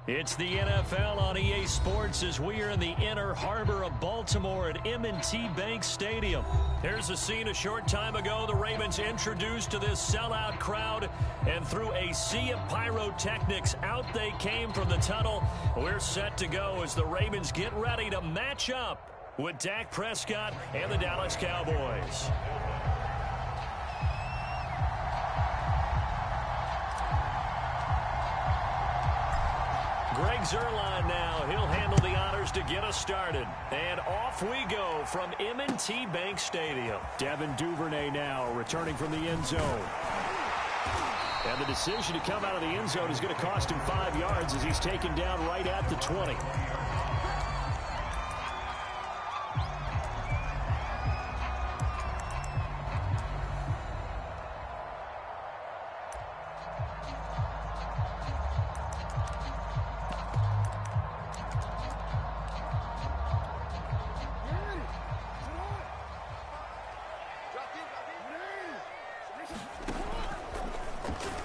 It's the NFL on EA Sports as we are in the inner harbor of Baltimore at M&T Bank Stadium. Here's a scene a short time ago. The Ravens introduced to this sellout crowd, and through a sea of pyrotechnics, out they came from the tunnel. We're set to go as the Ravens get ready to match up with Dak Prescott and the Dallas Cowboys. Greg Zuerlein now. He'll handle the honors to get us started. And off we go from M&T Bank Stadium. Devin Duvernay now returning from the end zone. And the decision to come out of the end zone is going to cost him 5 yards as he's taken down right at the 20.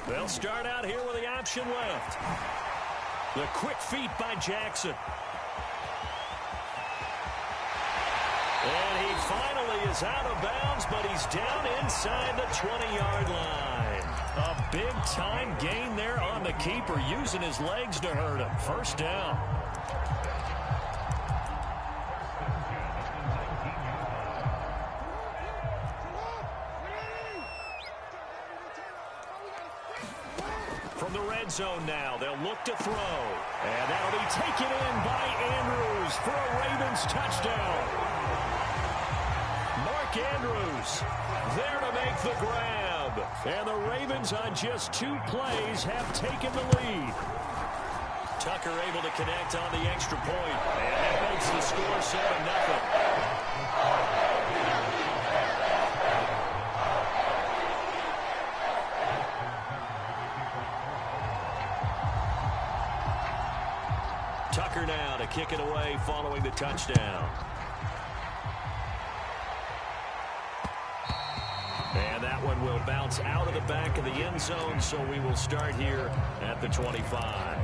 They'll start out here with the option left. The quick feet by Jackson. And he finally is out of bounds, but he's down inside the 20-yard line. A big-time gain there on the keeper, using his legs to hurt him. First down. From the red zone now, they'll look to throw. And that'll be taken in by Andrews for a Ravens touchdown. Mark Andrews there to make the grab. And the Ravens on just 2 plays have taken the lead. Tucker able to connect on the extra point. And that makes the score 7-0. Tucker now to kick it away following the touchdown. And that one will bounce out of the back of the end zone, so we will start here at the 25.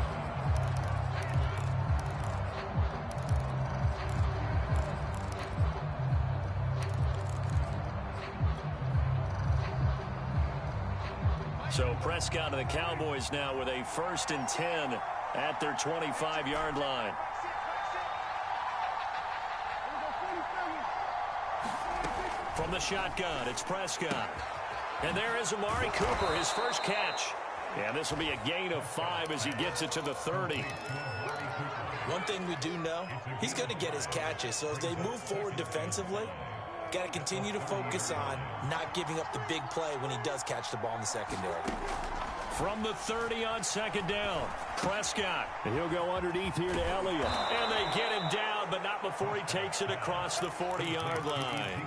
So Prescott and the Cowboys now with a 1st and 10 at their 25-yard line. From the shotgun, it's Prescott. And there is Amari Cooper, his first catch. And this will be a gain of 5 as he gets it to the 30. One thing we do know, he's going to get his catches. So as they move forward defensively, got to continue to focus on not giving up the big play when he does catch the ball in the secondary. From the 30 on 2nd down, Prescott. And he'll go underneath here to Elliott. And they get him down, but not before he takes it across the 40-yard line.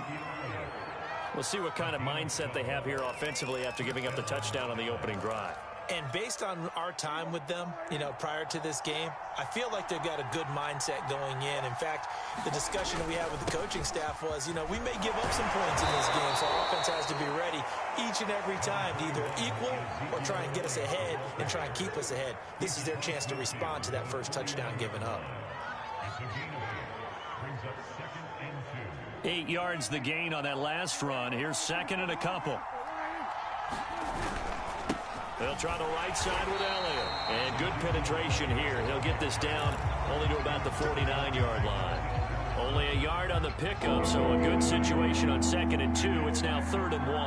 We'll see what kind of mindset they have here offensively after giving up the touchdown on the opening drive. And based on our time with them, prior to this game, I feel like they've got a good mindset going in. In fact, the discussion we had with the coaching staff was, we may give up some points in this game, so our offense has to be ready each and every time to either equal or try and get us ahead and try and keep us ahead. This is their chance to respond to that first touchdown given up. 8 yards the gain on that last run. Here's 2nd and a couple. They'll try the right side with Elliott. And good penetration here. He'll get this down only to about the 49-yard line. Only a yard on the pickup, so a good situation on 2nd and 2. It's now 3rd and 1.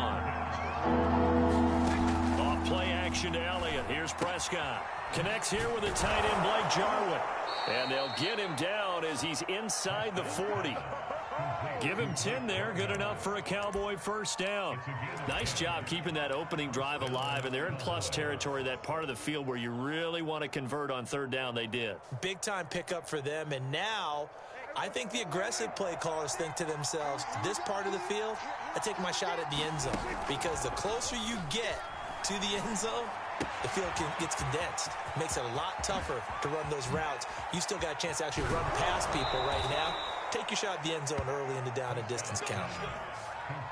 Off play action to Elliott. Here's Prescott. Connects here with the tight end, Blake Jarwin. And they'll get him down as he's inside the 40. Give him 10 there. Good enough for a Cowboy first down. Nice job keeping that opening drive alive, and they're in plus territory, that part of the field where you really want to convert on 3rd down. They did. Big-time pickup for them, and now I think the aggressive play callers think to themselves, this part of the field, I take my shot at the end zone, because the closer you get to the end zone, the field gets condensed. Makes it a lot tougher to run those routes. You still got a chance to actually run past people right now. Take your shot at the end zone early in the down and distance count.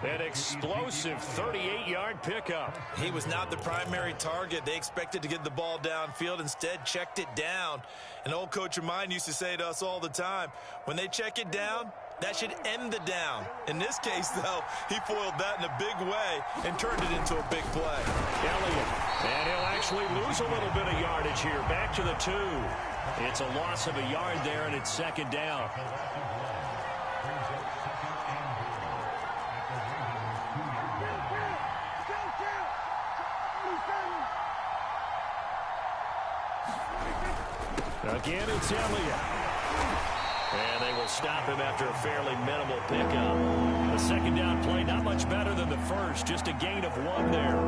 An explosive 38-yard pickup. He was not the primary target. They expected to get the ball downfield. Instead, checked it down. And old Coach of mine used to say to us all the time, when they check it down, that should end the down. In this case, though, he foiled that in a big way and turned it into a big play. Elliott, and he'll actually lose a little bit of yardage here. Back to the 2. It's a loss of a yard there, and it's second down. Again, it's Elliott. And they will stop him after a fairly minimal pickup. The second down play, not much better than the first. Just a gain of 1 there.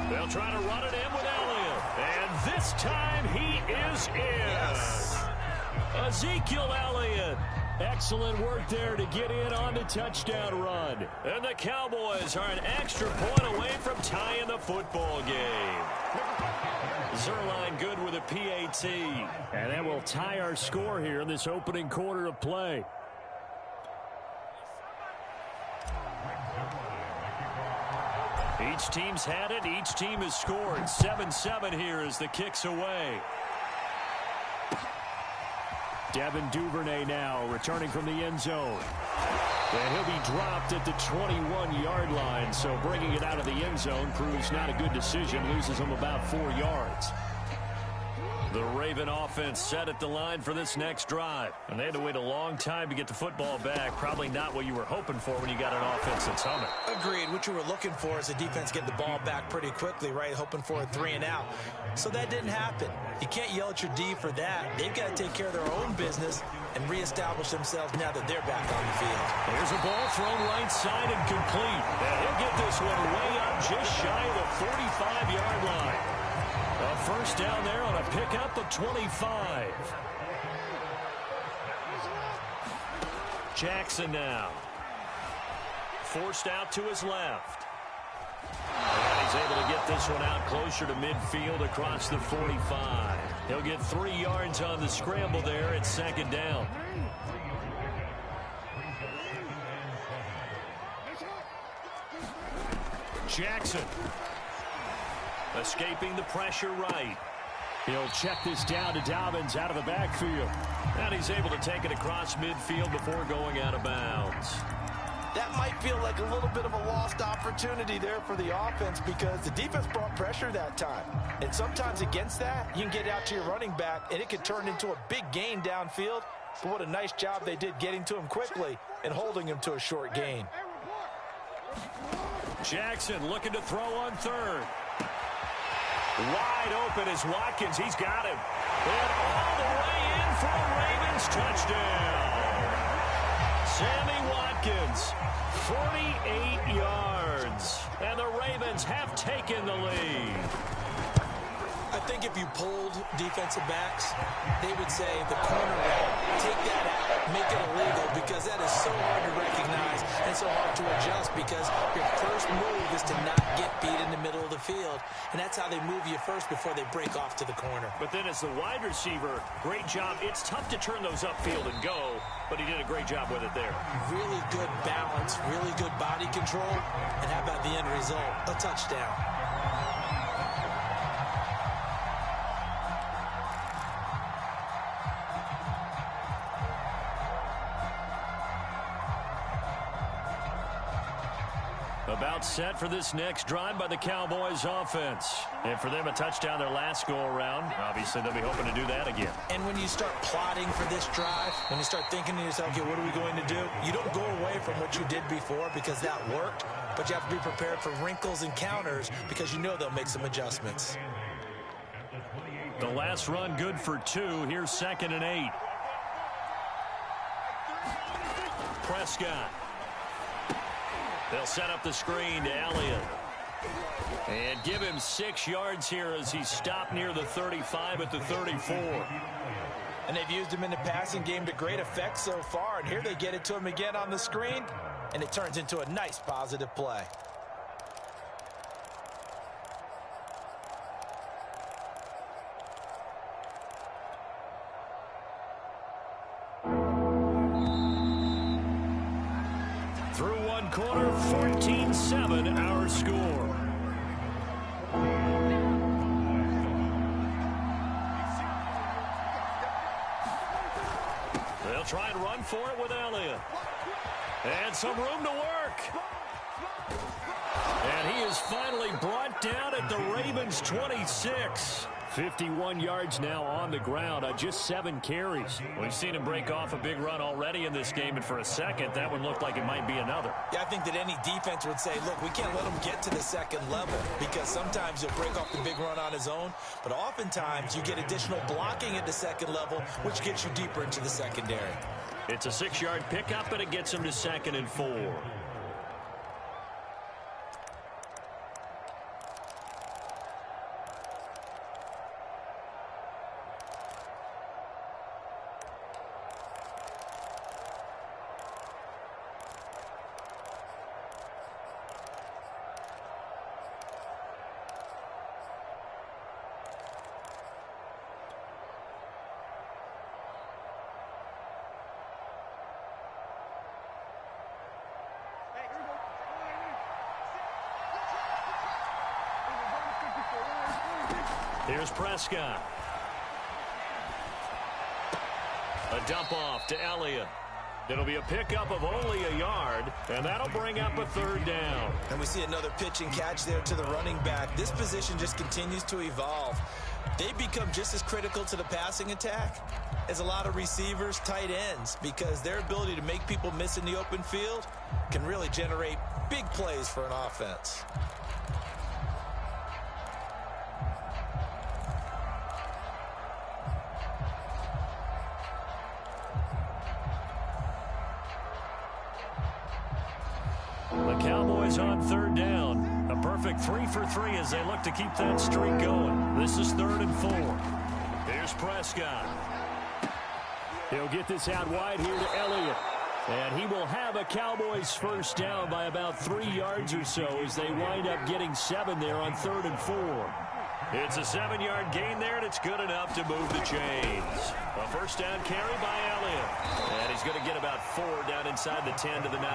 They'll try to run it in with Elliott. And this time he is in. Yes. Ezekiel Elliott. Excellent work there to get in on the touchdown run. And the Cowboys are an extra point away from tying the football game. Zerline good with a PAT. And that will tie our score here in this opening quarter of play. Each team's had it. Each team has scored. 7-7 here as the kick's away. Devin Duvernay now returning from the end zone. And he'll be dropped at the 21-yard line, so bringing it out of the end zone proves not a good decision, loses him about 4 yards. The Raven offense set at the line for this next drive. And they had to wait a long time to get the football back. Probably not what you were hoping for when you got an offense that's humming. Agreed. What you were looking for is the defense get the ball back pretty quickly, right? Hoping for a 3 and out. So that didn't happen. You can't yell at your D for that. They've got to take care of their own business and reestablish themselves now that they're back on the field. Here's a ball thrown right side and complete. And he'll get this one way up just shy of the 45-yard line. A first down there on a pickup of 25. Jackson now. Forced out to his left. And he's able to get this one out closer to midfield across the 45. He'll get 3 yards on the scramble there at second down. Jackson. Escaping the pressure right. He'll check this down to Dobbins out of the backfield. And he's able to take it across midfield before going out of bounds. That might feel like a little bit of a lost opportunity there for the offense because the defense brought pressure that time. And sometimes against that, you can get out to your running back, and it can turn into a big gain downfield. But what a nice job they did getting to him quickly and holding him to a short gain. Jackson looking to throw on third. Wide open is Watkins. He's got him. And all the way in for a Ravens touchdown. Sammy Watkins, 48 yards. And the Ravens have taken the lead. I think if you polled defensive backs, they would say the corner route, take that out, make it illegal, because that is so hard to recognize and so hard to adjust because your first move is to not get beat in the middle of the field. And that's how they move you first before they break off to the corner. But then as the wide receiver, great job. It's tough to turn those upfield and go, but he did a great job with it there. Really good balance, really good body control. And how about the end result? A touchdown. About set for this next drive by the Cowboys offense. And for them, a touchdown their last go-around. Obviously, they'll be hoping to do that again. And when you start plotting for this drive, when you start thinking to yourself, okay, what are we going to do? You don't go away from what you did before because that worked, but you have to be prepared for wrinkles and counters because you know they'll make some adjustments. The last run good for 2. Here's 2nd and 8. Prescott. They'll set up the screen to Elliott. And give him 6 yards here as he's stopped near the 35 at the 34. And they've used him in the passing game to great effect so far. And here they get it to him again on the screen. And it turns into a nice positive play. Through one quarter, 14-7 our score. They'll try and run for it with Elliott. And some room to work. And he is finally brought down at the Ravens' 26. 51 yards now on the ground on just 7 carries. We've seen him break off a big run already in this game, and for a second, that one looked like it might be another. Yeah, I think that any defense would say, look, we can't let him get to the second level, because sometimes he'll break off the big run on his own, but oftentimes you get additional blocking at the second level, which gets you deeper into the secondary. It's a 6-yard pickup, and it gets him to 2nd and 4. Here's Prescott. A dump off to Elliott. It'll be a pickup of only a yard, and that'll bring up a 3rd down. And we see another pitch and catch there to the running back. This position just continues to evolve. They become just as critical to the passing attack as a lot of receivers, tight ends, because their ability to make people miss in the open field can really generate big plays for an offense. Cowboys on 3rd down. A perfect 3 for 3 as they look to keep that streak going. This is 3rd and 4. Here's Prescott. He'll get this out wide here to Elliott. And he will have a Cowboys 1st down by about 3 yards or so as they wind up getting 7 there on 3rd and 4. It's a 7-yard gain there, and it's good enough to move the chains. A 1st down carry by Elliott. And he's going to get about 4 down inside the 10 to the 9.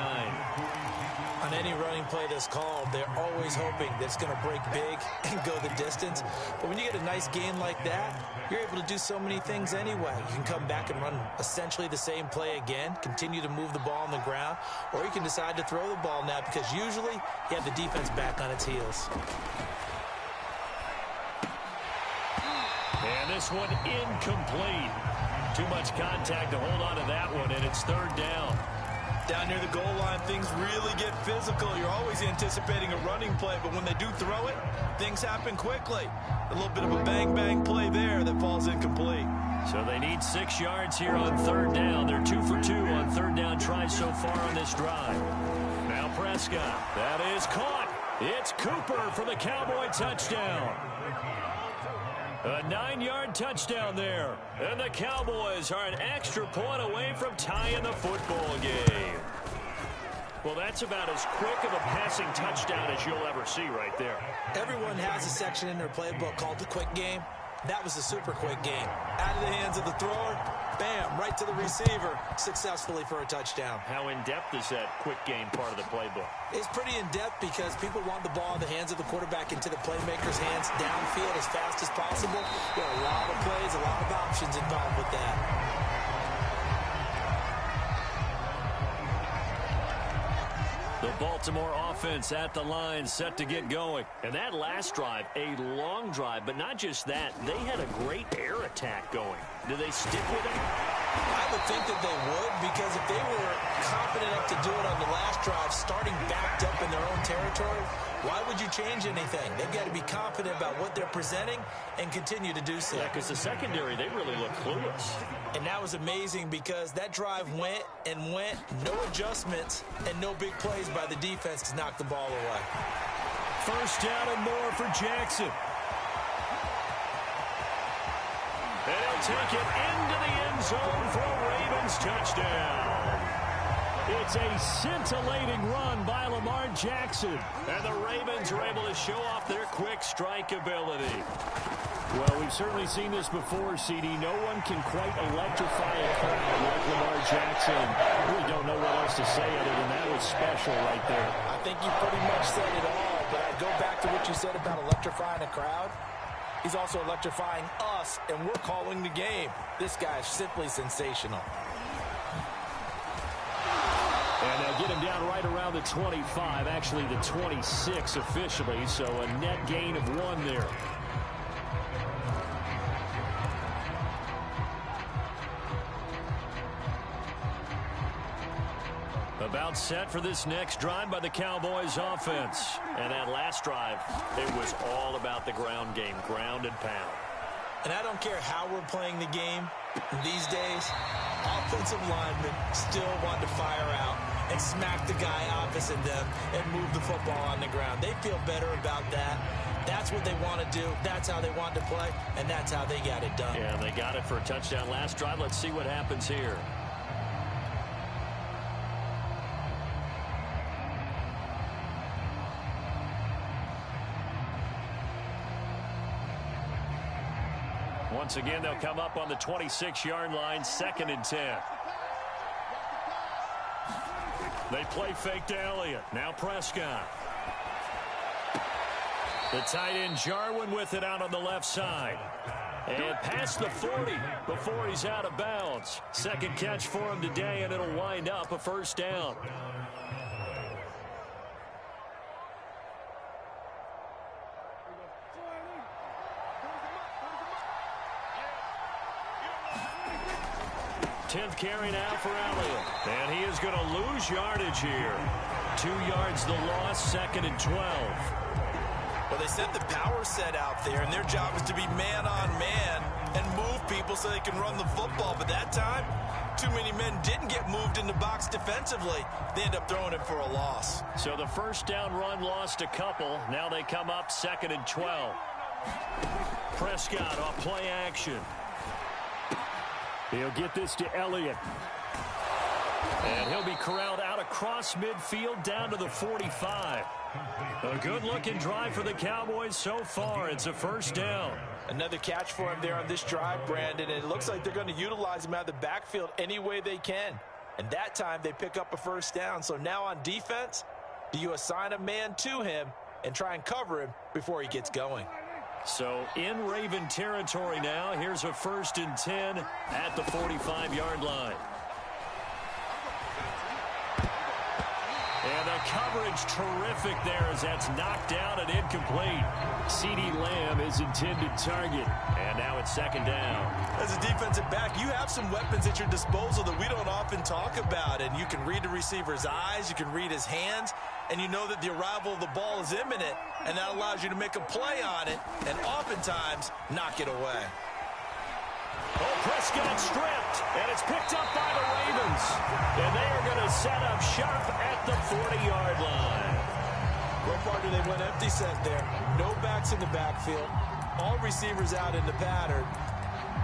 On any running play that's called, they're always hoping that it's going to break big and go the distance. But when you get a nice gain like that, you're able to do so many things anyway. You can come back and run essentially the same play again, continue to move the ball on the ground, or you can decide to throw the ball now because usually you have the defense back on its heels. And this one incomplete. Too much contact to hold on to that one, and it's 3rd down. Down near the goal line, things really get physical. You're always anticipating a running play, but when they do throw it, things happen quickly. A little bit of a bang-bang play there that falls incomplete. So they need 6 yards here on 3rd down. They're 2 for 2 on 3rd down tries so far on this drive. Now Prescott. That is caught. It's Cooper for the Cowboy touchdown. A 9-yard touchdown there. And the Cowboys are an extra point away from tying the football game. Well, that's about as quick of a passing touchdown as you'll ever see right there. Everyone has a section in their playbook called the quick game. That was a super quick game. Out of the hands of the thrower, bam, right to the receiver, successfully for a touchdown. How in-depth is that quick game part of the playbook? It's pretty in-depth because people want the ball in the hands of the quarterback into the playmaker's hands downfield as fast as possible. There are a lot of plays, a lot of options involved with that. The Baltimore offense at the line set to get going. And that last drive, a long drive, but not just that. They had a great air attack going. Do they stick with it? I would think that they would, because if they were confident enough to do it on the last drive, starting backed up in their own territory, why would you change anything? They've got to be confident about what they're presenting and continue to do so. Yeah, because the secondary, they really look clueless. And that was amazing because that drive went and went, no adjustments, and no big plays by the defense to knock the ball away. 1st down and more for Jackson. And he'll take it into the end zone for a Ravens touchdown. It's a scintillating run by Lamar Jackson. And the Ravens are able to show off their quick strike ability. Well, we've certainly seen this before, CD. No one can quite electrify a crowd like Lamar Jackson. We don't know what else to say other than that was special right there. I think you pretty much said it all, but I go back to what you said about electrifying a crowd. He's also electrifying us, and we're calling the game. This guy is simply sensational. And they'll get him down right around the 25, actually the 26 officially, so a net gain of 1 there. About set for this next drive by the Cowboys offense. And that last drive, it was all about the ground game, ground and pound. And I don't care how we're playing the game these days, offensive linemen still want to fire out and smack the guy opposite them and move the football on the ground. They feel better about that. That's what they want to do. That's how they want to play, and that's how they got it done. Yeah, they got it for a touchdown last drive. Let's see what happens here. Once again, they'll come up on the 26-yard line, 2nd and 10. They play fake to Elliott. Now Prescott. The tight end Jarwin with it out on the left side. And past the 40 before he's out of bounds. Second catch for him today, and it'll wind up a first down. Tenth carry now for Elliott. And he is going to lose yardage here. 2 yards the loss, 2nd and 12. Well, they sent the power set out there, and their job is to be man-on-man and move people so they can run the football. But that time, too many men didn't get moved in the box defensively. They end up throwing it for a loss. So the first down run lost a couple. Now they come up 2nd and 12. Prescott off play action. He'll get this to Elliott. And he'll be corralled out across midfield down to the 45. A good-looking drive for the Cowboys so far. It's a first down. Another catch for him there on this drive, Brandon. And it looks like they're going to utilize him out of the backfield any way they can. And that time they pick up a first down. So now on defense, do you assign a man to him and try and cover him before he gets going? So in Raven territory now. Here's a 1st and 10 at the 45-yard line. And the coverage terrific there as that's knocked down and incomplete. CeeDee Lamb is intended target. And now it's 2nd down. As a defensive back, you have some weapons at your disposal that we don't often talk about. And you can read the receiver's eyes, you can read his hands, and you know that the arrival of the ball is imminent. And that allows you to make a play on it and oftentimes knock it away. Oh, Prescott stripped, and it's picked up by the Ravens. And they are going to set up shop at the 40-yard line. Well, partner, they went empty set there. No backs in the backfield. All receivers out in the pattern.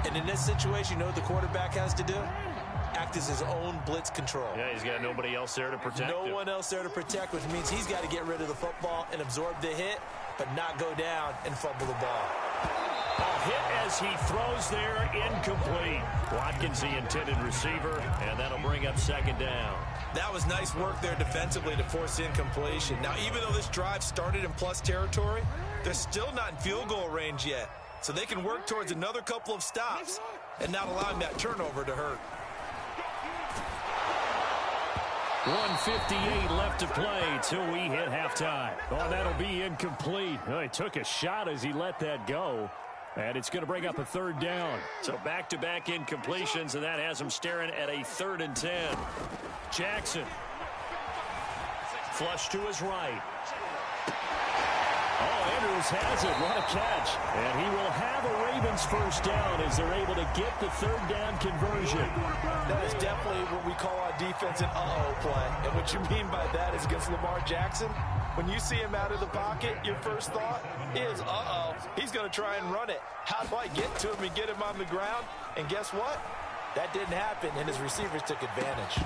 And in this situation, you know what the quarterback has to do? Act as his own blitz control. Yeah, he's got nobody else there to protect him. No one else there to protect, which means he's got to get rid of the football and absorb the hit, but not go down and fumble the ball. A hit as he throws there, incomplete. Watkins, the intended receiver, and that'll bring up 2nd down. That was nice work there defensively to force incompletion. Now, even though this drive started in plus territory, they're still not in field goal range yet. So they can work towards another couple of stops and not allowing that turnover to hurt. 1:58 left to play till we hit halftime. Oh, that'll be incomplete. Oh, he took a shot as he let that go. And it's going to bring up a 3rd down. So back-to-back incompletions, and that has him staring at a 3rd and 10. Jackson. Flush to his right. Oh, Andrews has it. What a catch. And he will have a Ravens first down as they're able to get the 3rd down conversion. That is definitely what we call on defense an uh-oh play. And what you mean by that is against Lamar Jackson, when you see him out of the pocket, your first thought is, uh-oh, he's going to try and run it. How do I get to him and get him on the ground? And guess what? That didn't happen, and his receivers took advantage.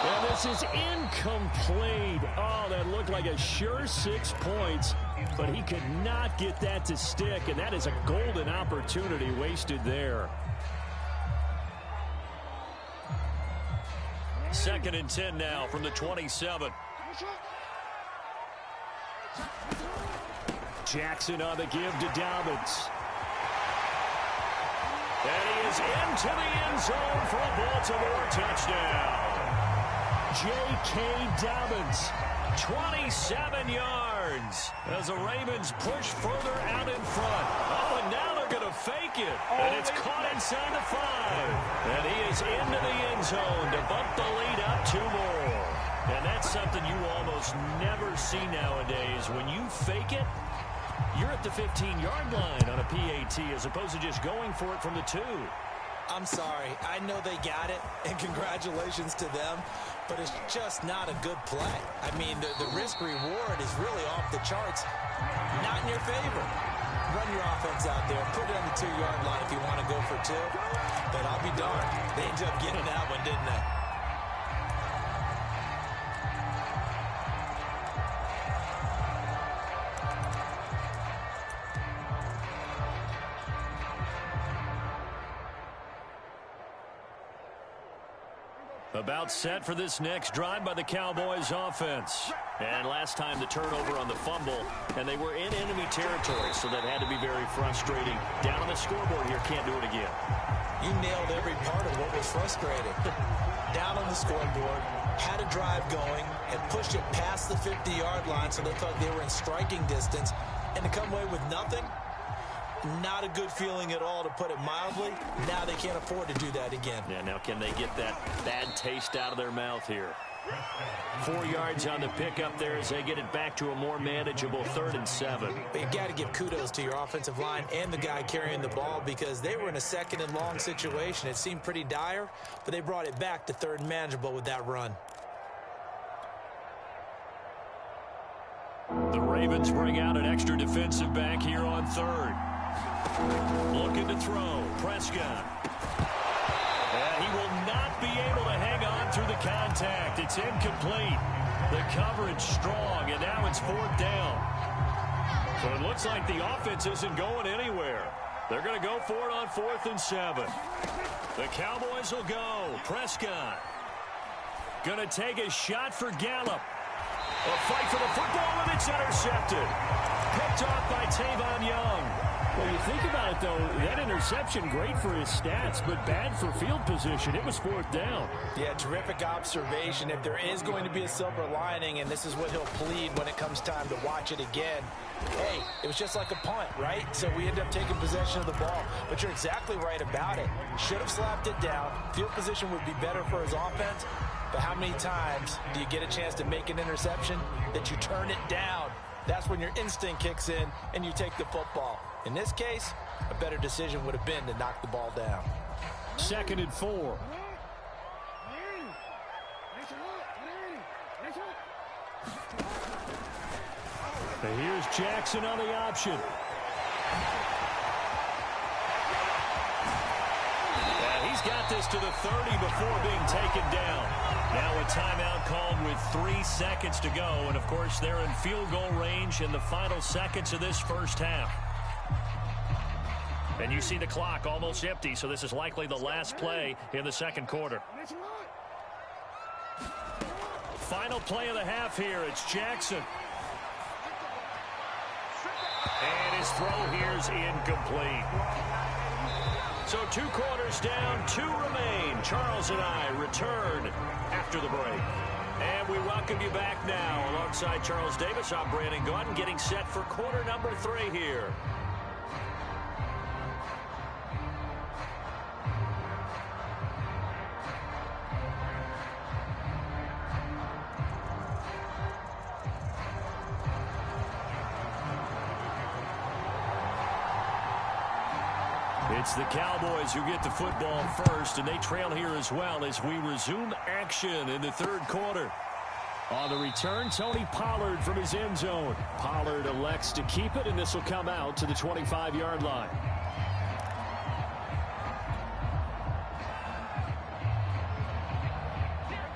And this is incomplete. Oh, that looked like a sure 6 points, but he could not get that to stick, and that is a golden opportunity wasted there. 2nd and 10 now from the 27. Jackson on the give to Dobbins. And he is into the end zone for a Baltimore touchdown. J.K. Dobbins, 27 yards as the Ravens push further out in front. Oh, and now they're going to fake it. And it's caught inside the 5. And he is into the end zone to bump the lead up 2 more. And that's something you almost never see nowadays. When you fake it, you're at the 15-yard line on a PAT as opposed to just going for it from the 2. I'm sorry. I know they got it, and congratulations to them, but it's just not a good play. I mean, the risk-reward is really off the charts, not in your favor. Run your offense out there, put it on the 2-yard line if you want to go for 2, but I'll be darned. They ended up getting that one, didn't they? About set for this next drive by the Cowboys offense. And last time the turnover on the fumble, and they were in enemy territory, so that had to be very frustrating. Down on the scoreboard here, can't do it again. You nailed every part of what was frustrating. Down on the scoreboard, had a drive going, and pushed it past the 50-yard line so they thought they were in striking distance, and to come away with nothing, not a good feeling at all, to put it mildly. Now they can't afford to do that again. Yeah, now can they get that bad taste out of their mouth here? 4 yards on the pickup there as they get it back to a more manageable 3rd and 7. But you got to give kudos to your offensive line and the guy carrying the ball, because they were in a 2nd and long situation. It seemed pretty dire, but they brought it back to 3rd and manageable with that run. The Ravens bring out an extra defensive back here on 3rd. Looking to throw. Prescott. And he will not be able to hang on through the contact. It's incomplete. The coverage strong, and now it's 4th down. So it looks like the offense isn't going anywhere. They're going to go for it on 4th and 7. The Cowboys will go. Prescott going to take a shot for Gallup. A fight for the football, and it's intercepted. Picked off by Tavon Young. Well, you think about it, though, that interception, great for his stats, but bad for field position. It was 4th down. Yeah, terrific observation. If there is going to be a silver lining, and this is what he'll plead when it comes time to watch it again, hey, it was just like a punt, right? So we end up taking possession of the ball. But you're exactly right about it. Should have slapped it down. Field position would be better for his offense. But how many times do you get a chance to make an interception that you turn it down? That's when your instinct kicks in and you take the football. In this case, a better decision would have been to knock the ball down. 2nd and 4. And here's Jackson on the option. And he's got this to the 30 before being taken down. Now a timeout called with 3 seconds to go. And, of course, they're in field goal range in the final seconds of this first half. And you see the clock almost empty, so this is likely the last play in the 2nd quarter. Final play of the half here. It's Jackson. And his throw here's incomplete. So 2 quarters down, 2 remain. Charles and I return after the break. And we welcome you back now. Alongside Charles Davis, I'm Brandon Gaudin, getting set for quarter number 3 here. It's the Cowboys who get the football first, and they trail here as well as we resume action in the 3rd quarter. On the return, Tony Pollard from his end zone. Pollard elects to keep it, and this will come out to the 25-yard line.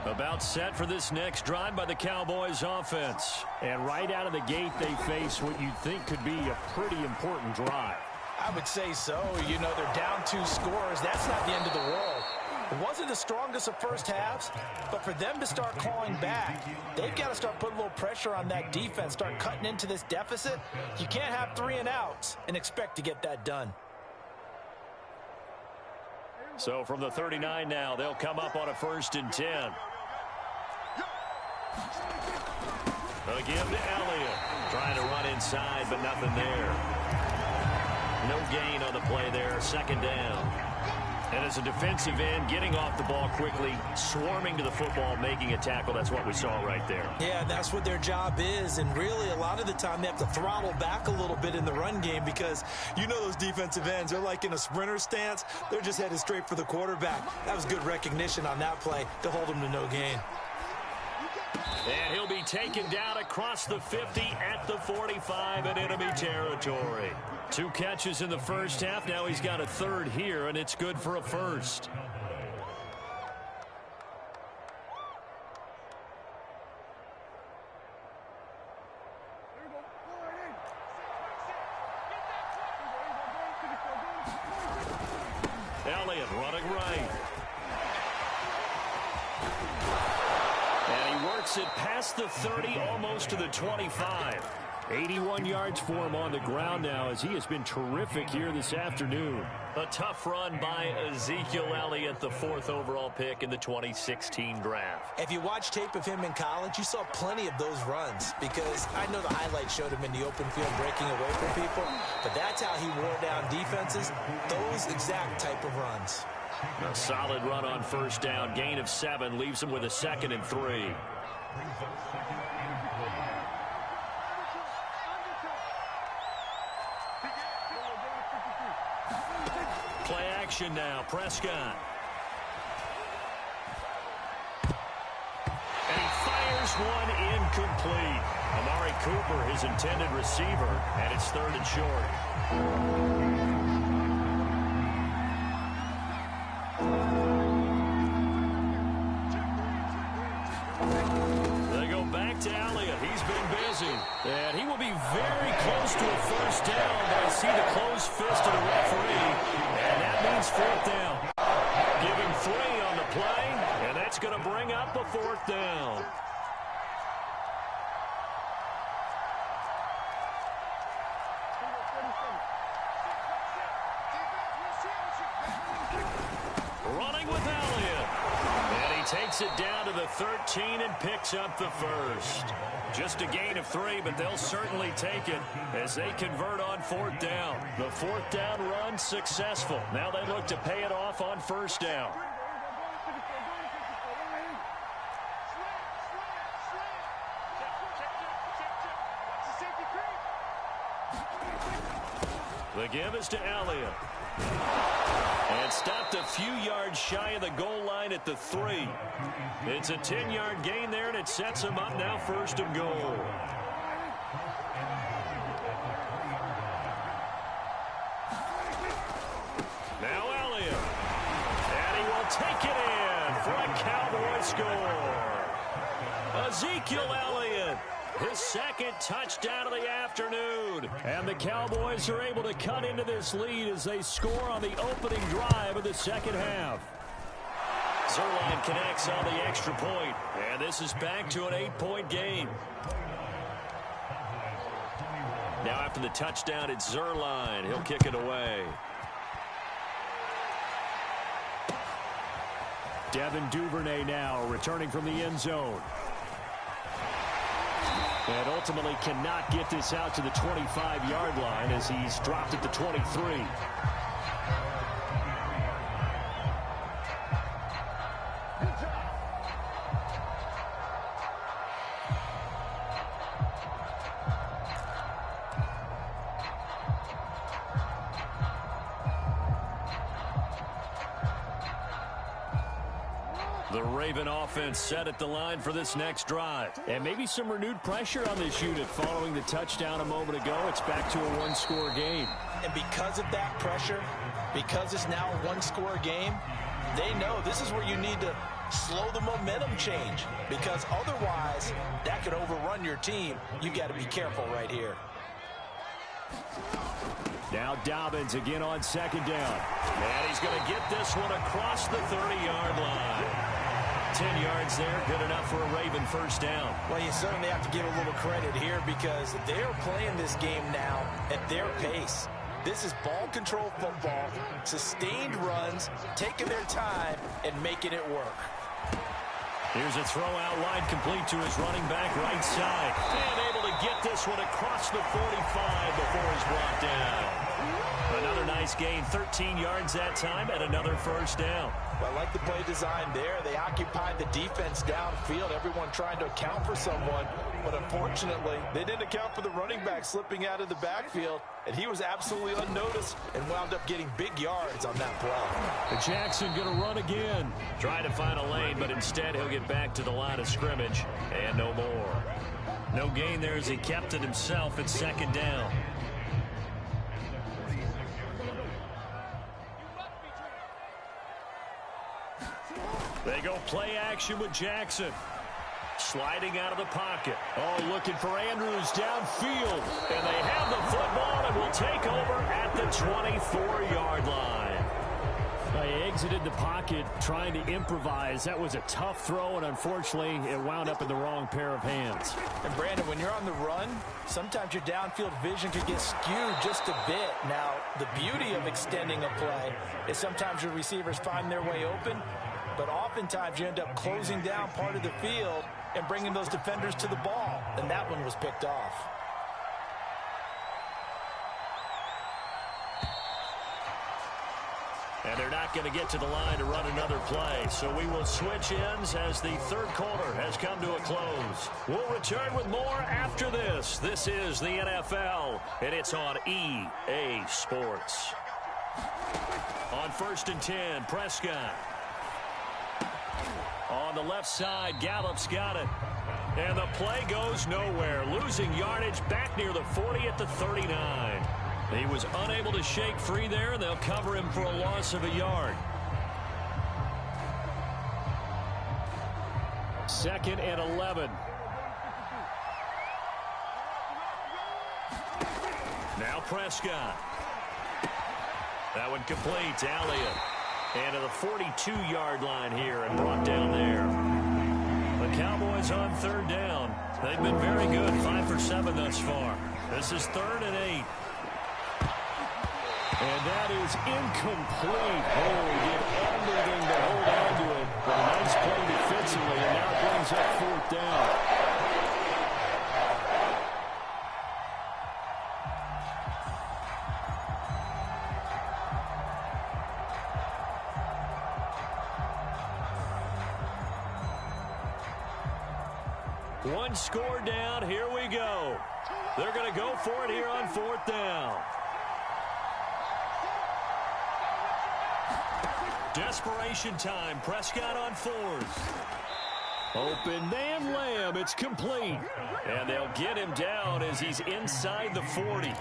About set for this next drive by the Cowboys offense. And right out of the gate, they face what you'd think could be a pretty important drive. I would say so. You know, they're down 2 scores. That's not the end of the world. It wasn't the strongest of first halves, but for them to start clawing back, they've got to start putting a little pressure on that defense, start cutting into this deficit. You can't have 3 and outs and expect to get that done. So from the 39 now, they'll come up on a 1st and 10. A give to Elliott. Trying to run inside, but nothing there. No gain on the play there. 2nd down. And as a defensive end, getting off the ball quickly, swarming to the football, making a tackle. That's what we saw right there. Yeah, that's what their job is. And really, a lot of the time, they have to throttle back a little bit in the run game because you know those defensive ends, they're like in a sprinter stance. They're just headed straight for the quarterback. That was good recognition on that play to hold them to no gain. And he'll be taken down across the 50 at the 45 in enemy territory. 2 catches in the first half. Now he's got a 3rd here, and it's good for a 1st. Elliott running right. And he works it past the 30, almost to the 25. 81 yards for him on the ground now as he has been terrific here this afternoon. A tough run by Ezekiel Elliott, the 4th overall pick in the 2016 draft. If you watch tape of him in college, you saw plenty of those runs because I know the highlights showed him in the open field breaking away from people, but that's how he wore down defenses, those exact type of runs. A solid run on 1st down. Gain of 7 leaves him with a 2nd and 3. Play action now. Prescott. And he fires one incomplete. Amari Cooper, his intended receiver, and it's 3rd and short. To Elliott. He's been busy. And he will be very close to a 1st down, but I see the closed fist of the referee, and that means 4th down. Give him 3 on the play, and that's going to bring up a 4th down. Running with Elliott. And he takes it down to the 13 and picks up the 1st. Just a gain of 3, but they'll certainly take it as they convert on 4th down. The 4th down run successful. Now they look to pay it off on 1st down. The give is to Elliott. And stopped a few yards shy of the goal line at the 3. It's a 10-yard gain there, and it sets him up now 1st and goal. Now Elliott. And he will take it in for a Cowboy score. Ezekiel Elliott. His 2nd touchdown of the afternoon. And the Cowboys are able to cut into this lead as they score on the opening drive of the 2nd half. Zuerlein connects on the extra point. And this is back to an 8-point game. Now after the touchdown, it's Zuerlein. He'll kick it away. Devin Duvernay now returning from the end zone. And ultimately cannot get this out to the 25-yard line as he's dropped at the 23. The Raven offense set at the line for this next drive. And maybe some renewed pressure on this unit following the touchdown a moment ago. It's back to a 1-score game. And because of that pressure, Because it's now a one-score game, they know this is where you need to slow the momentum change, because otherwise that could overrun your team. You got to be careful right here. Now Dobbins again on second down. And he's going to get this one across the 30-yard line. 10 yards there, good enough for a Raven first down. Well, you certainly have to give a little credit here because they're playing this game now at their pace. This is ball control football, sustained runs, taking their time, and making it work. Here's a throw out wide, complete to his running back right side. And able to get this one across the 45 before he's brought down. Another nice gain, 13 yards that time, and another first down. Well, I like the play design there. They occupied the defense downfield, everyone trying to account for someone. But unfortunately, they didn't account for the running back slipping out of the backfield, and he was absolutely unnoticed and wound up getting big yards on that play. And Jackson going to run again. Trying to find a lane, but instead he'll get back to the line of scrimmage, and no more. No gain there as he kept it himself at second down. They go play action with Jackson. Sliding out of the pocket. Oh, looking for Andrews downfield. And they have the football and will take over at the 24-yard line. They exited the pocket trying to improvise. That was a tough throw, and unfortunately, it wound up in the wrong pair of hands. And, Brandon, when you're on the run, sometimes your downfield vision could get skewed just a bit. Now, the beauty of extending a play is sometimes your receivers find their way open, but oftentimes you end up closing down part of the field and bringing those defenders to the ball, and that one was picked off. And they're not going to get to the line to run another play, so we will switch ends as the third quarter has come to a close. We'll return with more after this. This is the NFL, and it's on EA Sports. On 1st and 10, Prescott. On the left side, Gallup's got it. And the play goes nowhere. Losing yardage back near the 40 at the 39. He was unable to shake free there, and they'll cover him for a loss of a yard. 2nd and 11. Now Prescott. That one complete to Elliott. And to the 42-yard line here and brought down there. The Cowboys on 3rd down. They've been very good, 5 for 7 thus far. This is 3rd and 8. And that is incomplete. Oh, he did everything to hold on to it. But a nice play defensively, and now brings up 4th down. One score down. Here we go. They're going to go for it here on 4th down. Desperation time. Prescott on 4th. Open man Lamb. It's complete. And they'll get him down as he's inside the 40.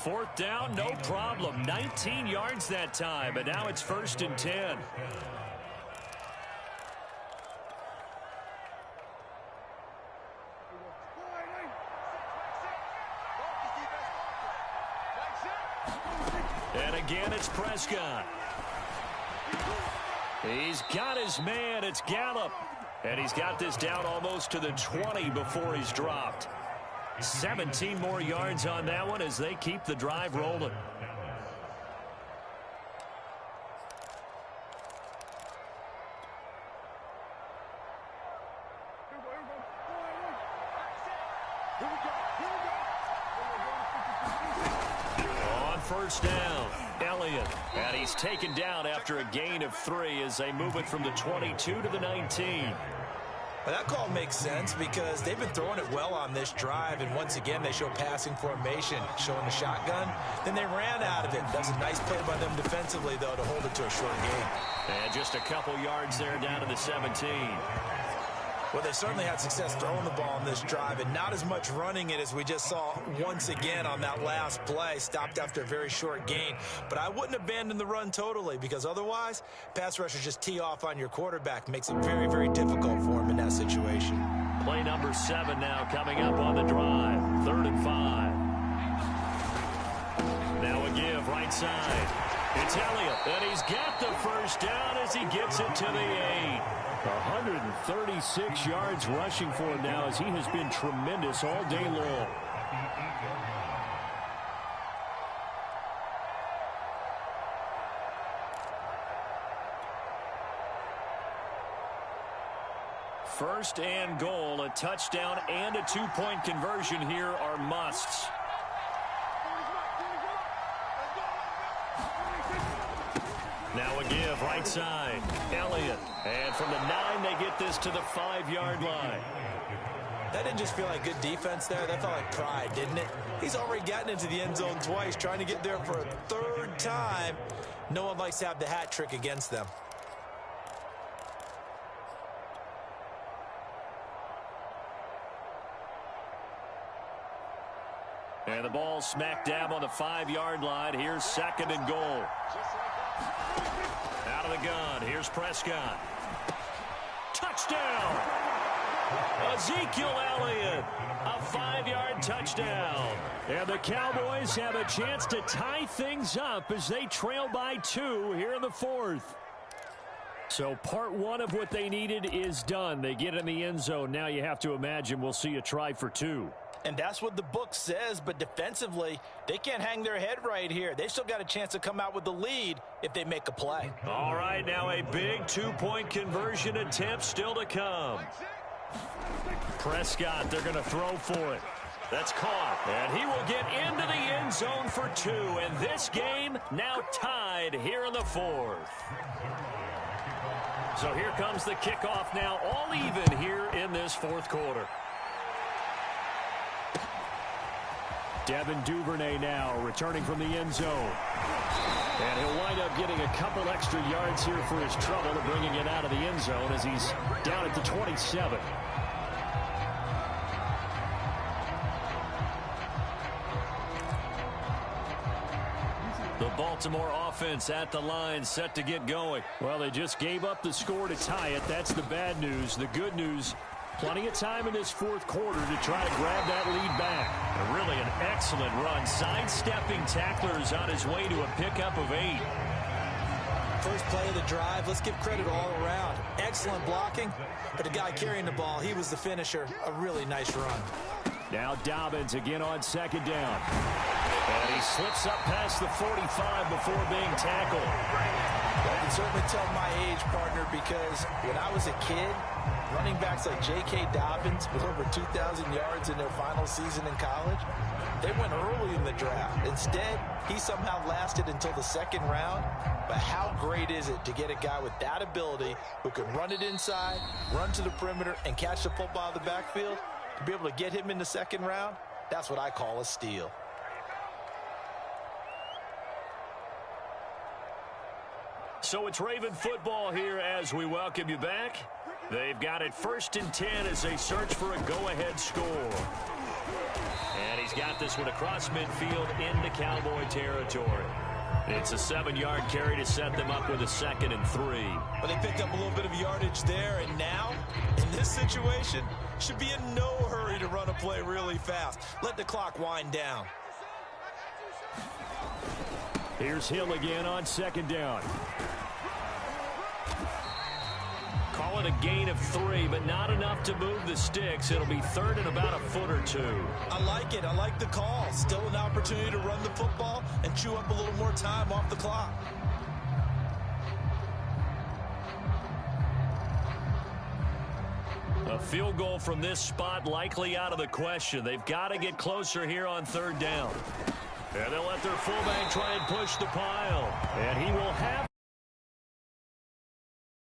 4th down, no problem. 19 yards that time, and now it's 1st and 10. And again, it's Prescott. He's got his man. It's Gallup. And he's got this down almost to the 20 before he's dropped. 17 more yards on that one as they keep the drive rolling. On 1st down, Elliott. And he's taken down after a gain of 3 as they move it from the 22 to the 19. Well, that call makes sense because they've been throwing it well on this drive, and once again they show passing formation, showing the shotgun. Then they ran out of it. That's a nice play by them defensively, though, to hold it to a short game. And just a couple yards there down to the 17. Well, they certainly had success throwing the ball on this drive and not as much running it as we just saw once again on that last play. Stopped after a very short gain. But I wouldn't abandon the run totally because otherwise, pass rushers just tee off on your quarterback. Makes it very, very difficult for him in that situation. Play number 7 now coming up on the drive. 3rd and 5. Now a give right side. It's Elliott, and he's got the first down as he gets it to the 8. 136 yards rushing for him now as he has been tremendous all day long. First and goal, a touchdown and a 2-point conversion here are musts. Now a give right side. Elliott. And from the 9, they get this to the 5-yard line. That didn't just feel like good defense there. That felt like pride, didn't it? He's already gotten into the end zone twice, trying to get there for a 3rd time. No one likes to have the hat trick against them. And the ball smack dab on the 5-yard line. Here's 2nd and goal. Out of the gun. Here's Prescott. Touchdown! Ezekiel Elliott. A 5-yard touchdown. And the Cowboys have a chance to tie things up as they trail by 2 here in the 4th. So part 1 of what they needed is done. They get in the end zone. Now you have to imagine we'll see a try for 2. And that's what the book says, but defensively, they can't hang their head right here. They've still got a chance to come out with the lead if they make a play. All right, now a big 2-point conversion attempt still to come. Prescott, they're going to throw for it. That's caught, and he will get into the end zone for 2. And this game now tied here in the 4th. So here comes the kickoff now, all even here in this 4th quarter. Devin Duvernay now returning from the end zone. And he'll wind up getting a couple extra yards here for his trouble and bringing it out of the end zone as he's down at the 27. The Baltimore offense at the line, set to get going. Well, they just gave up the score to tie it. That's the bad news. The good news, plenty of time in this 4th quarter to try to grab that lead back. Really an excellent run. Sidestepping tacklers on his way to a pickup of 8. First play of the drive, let's give credit all around. Excellent blocking, but the guy carrying the ball, he was the finisher. A really nice run. Now Dobbins again on 2nd down. And he slips up past the 45 before being tackled. I can certainly tell my age, partner, because when I was a kid, running backs like J.K. Dobbins with over 2,000 yards in their final season in college, they went early in the draft. Instead, he somehow lasted until the 2nd round. But how great is it to get a guy with that ability who can run it inside, run to the perimeter, and catch the football in the backfield? To be able to get him in the 2nd round, that's what I call a steal. So it's Raven football here as we welcome you back. They've got it 1st and 10 as they search for a go-ahead score. And he's got this one across midfield into Cowboy territory. It's a 7-yard carry to set them up with a 2nd and 3. But they picked up a little bit of yardage there, and now, in this situation, should be in no hurry to run a play really fast. Let the clock wind down. Here's Hill again on 2nd down. Call it a gain of 3, but not enough to move the sticks. It'll be 3rd and about a foot or 2. I like it. I like the call. Still an opportunity to run the football and chew up a little more time off the clock. A field goal from this spot likely out of the question. They've got to get closer here on 3rd down. And they'll let their fullback try and push the pile. And he will have